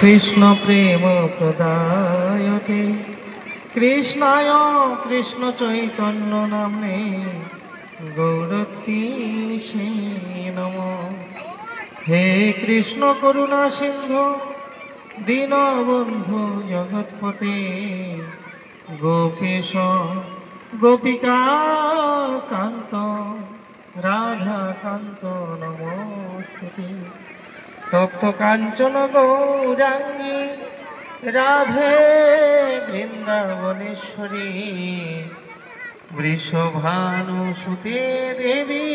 कृष्ण प्रेम प्रदायते कृष्णाय कृष्ण चैतन्य नाम्ने गौरतीशे नमः। हे कृष्ण करुणा सिंधु दीनबंधु जगत्पते गोपेश गोपिका कांत राधा कांत नमोस्तुते। तप्त कांचन गौरांगी राधे वृंदावनेश्वरी वृषभानुसुते देवी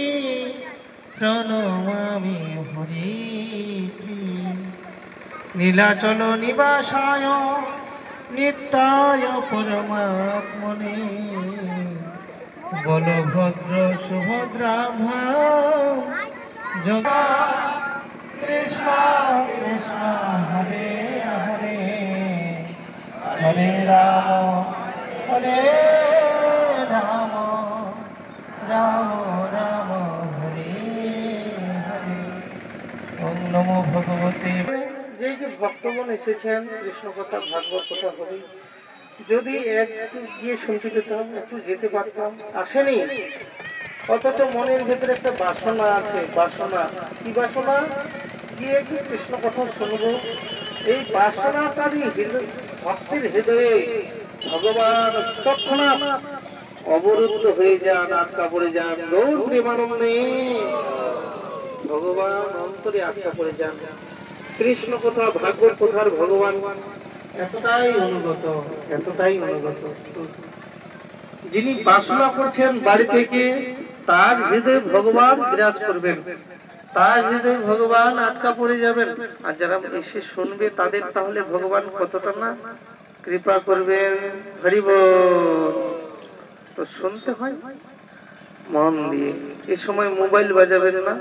प्रणमामि हरिप्रिये। नीलाचल निवासाय नित्याय परमात्मने बलभद्र सुभद्राभ्यां जगा कृष्ण कृष्ण हरे हरे हरे राम राम राम हरे हरे। ओम नमो भगवते। যে ভক্তগণ এসেছেন কৃষ্ণ কথা ভাগবত কথা হবে, যদি একটু গিয়ে শুনতে পেতাম, একটু যেতে পারতাম, আসেনি। অথচ মনের ভেতরে একটা বাসনা আছে। বাসনা কি বাসনা? গিয়ে একটু কৃষ্ণ কথা শুনবো। এই বাসনাকারী ভক্তের হৃদয়ে ভগবান তৎক্ষণাৎ অবরুদ্ধ হয়ে যান, আটকা পড়ে যান। গৌর প্রেমানন্দে ভগবান অন্তরে আটকা পড়ে যান। কৃষ্ণ কথা ভাগবত কথার ভগবান এতটাই অনুগত, এতটাই অনুগত। যিনি বাসনা করছেন বাড়ি থেকে, তার হৃদয়ে ভগবান বিরাজ করবেন, তার হৃদয়ে ভগবান আটকা পড়ে যাবেন। আর যারা এসে শুনবে তাদের তাহলে ভগবান কতটা না কৃপা করবেন। হরি বল। তো শুনতে হয় মন দিয়ে। এই সময় মোবাইল বাজাবেন না,